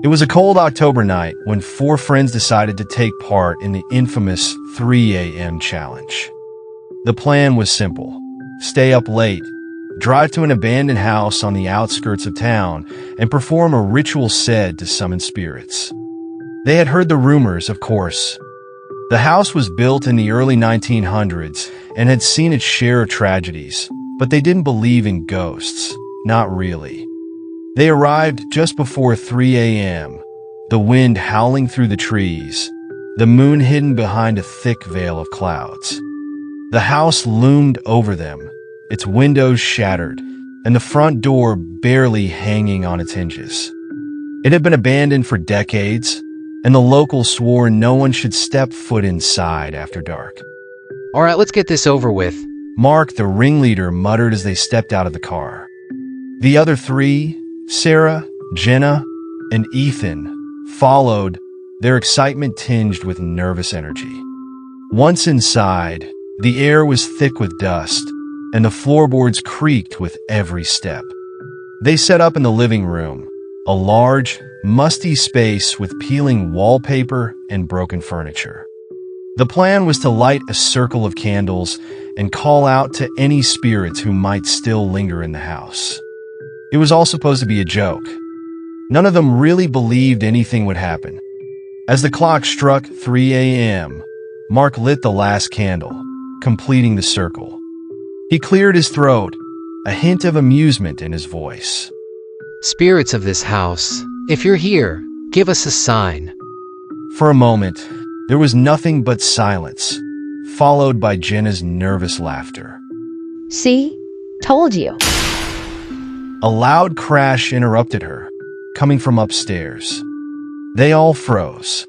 It was a cold October night when four friends decided to take part in the infamous 3 a.m. challenge. The plan was simple: stay up late, drive to an abandoned house on the outskirts of town, and perform a ritual said to summon spirits. They had heard the rumors, of course. The house was built in the early 1900s and had seen its share of tragedies, but they didn't believe in ghosts. Not really. They arrived just before 3 a.m., the wind howling through the trees, the moon hidden behind a thick veil of clouds. The house loomed over them, its windows shattered, and the front door barely hanging on its hinges. It had been abandoned for decades, and the locals swore no one should step foot inside after dark. All right, let's get this over with. Mark, the ringleader, muttered as they stepped out of the car. The other three, Sarah, Jenna, and Ethan, followed, their excitement tinged with nervous energy. Once inside, the air was thick with dust, and the floorboards creaked with every step. They set up in the living room, a large, musty space with peeling wallpaper and broken furniture. The plan was to light a circle of candles and call out to any spirits who might still linger in the house. It was all supposed to be a joke. None of them really believed anything would happen. As the clock struck 3 a.m., Mark lit the last candle, completing the circle. He cleared his throat, a hint of amusement in his voice. Spirits of this house, if you're here, give us a sign. For a moment, there was nothing but silence, followed by Jenna's nervous laughter. See? Told you. A loud crash interrupted her, coming from upstairs. They all froze.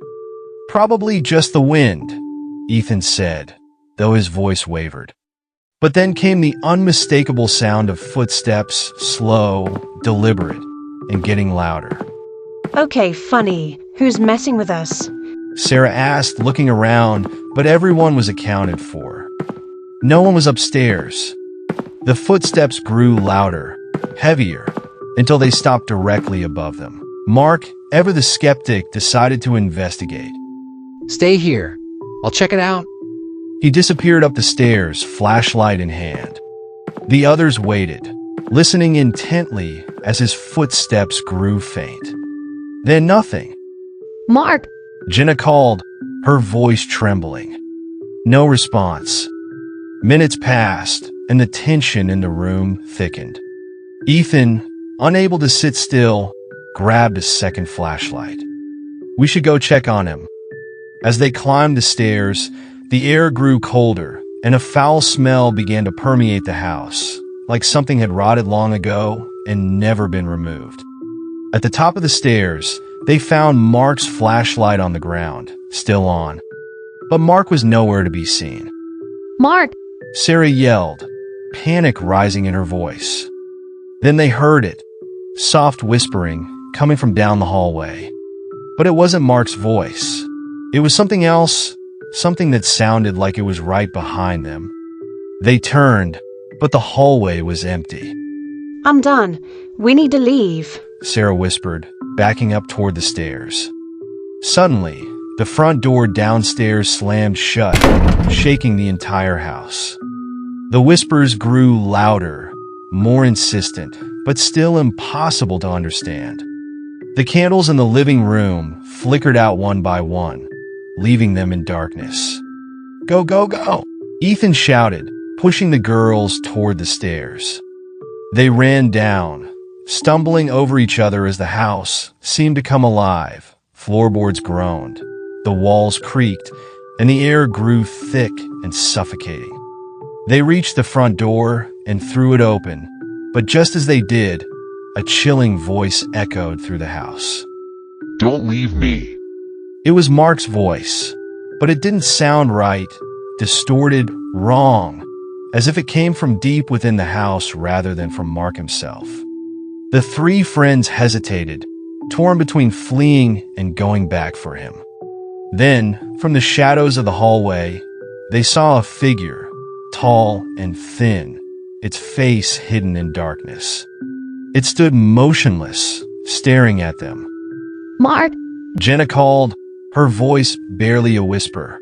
Probably just the wind, Ethan said, though his voice wavered. But then came the unmistakable sound of footsteps, slow, deliberate, and getting louder. Okay, funny. Who's messing with us? Sarah asked, looking around, but everyone was accounted for. No one was upstairs. The footsteps grew louder, heavier, until they stopped directly above them. Mark, ever the skeptic, decided to investigate. Stay here. I'll check it out. He disappeared up the stairs, flashlight in hand. The others waited, listening intently as his footsteps grew faint. Then nothing. Mark! Jenna called, her voice trembling. No response. Minutes passed, and the tension in the room thickened. Ethan, unable to sit still, grabbed a second flashlight. We should go check on him. As they climbed the stairs, the air grew colder, and a foul smell began to permeate the house, like something had rotted long ago and never been removed. At the top of the stairs, they found Mark's flashlight on the ground, still on. But Mark was nowhere to be seen. Mark! Sarah yelled, panic rising in her voice. Then they heard it, soft whispering, coming from down the hallway. But it wasn't Mark's voice. It was something else, something that sounded like it was right behind them. They turned, but the hallway was empty. I'm done. We need to leave. Sarah whispered, backing up toward the stairs. Suddenly, the front door downstairs slammed shut, shaking the entire house. The whispers grew louder, more insistent, but still impossible to understand. The candles in the living room flickered out one by one, leaving them in darkness. Go, go, go! Ethan shouted, pushing the girls toward the stairs. They ran down, stumbling over each other as the house seemed to come alive. Floorboards groaned, the walls creaked, and the air grew thick and suffocating. They reached the front door and threw it open, but just as they did, a chilling voice echoed through the house. Don't leave me. It was Mark's voice, but it didn't sound right, distorted, wrong, as if it came from deep within the house rather than from Mark himself. The three friends hesitated, torn between fleeing and going back for him. Then, from the shadows of the hallway, they saw a figure, tall and thin, its face hidden in darkness. It stood motionless, staring at them. Mark, Jenna called, her voice barely a whisper.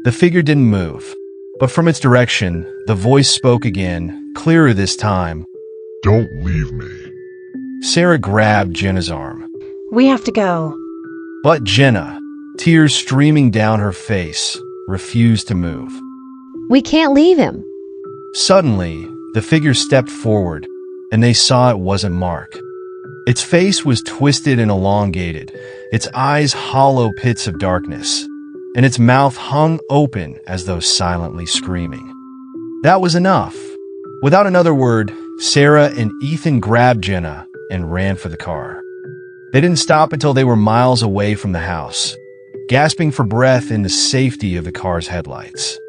The figure didn't move, but from its direction, the voice spoke again, clearer this time. Don't leave me. Sarah grabbed Jenna's arm. We have to go. But Jenna, tears streaming down her face, refused to move. we can't leave him. Suddenly, the figure stepped forward, and they saw it wasn't Mark. Its face was twisted and elongated, its eyes hollow pits of darkness, and its mouth hung open as though silently screaming. That was enough. Without another word, Sarah and Ethan grabbed Jenna and ran for the car. They didn't stop until they were miles away from the house, gasping for breath in the safety of the car's headlights.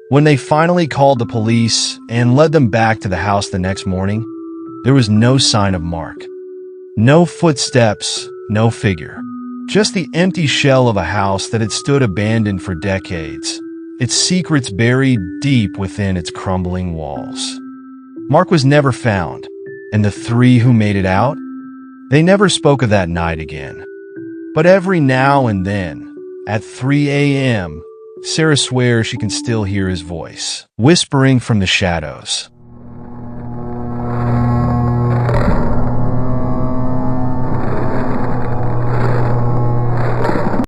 When they finally called the police and led them back to the house the next morning, there was no sign of Mark. No footsteps, no figure. Just the empty shell of a house that had stood abandoned for decades, its secrets buried deep within its crumbling walls. Mark was never found, and the three who made it out, they never spoke of that night again. But every now and then, at 3 a.m., Sarah swears she can still hear his voice, whispering from the shadows.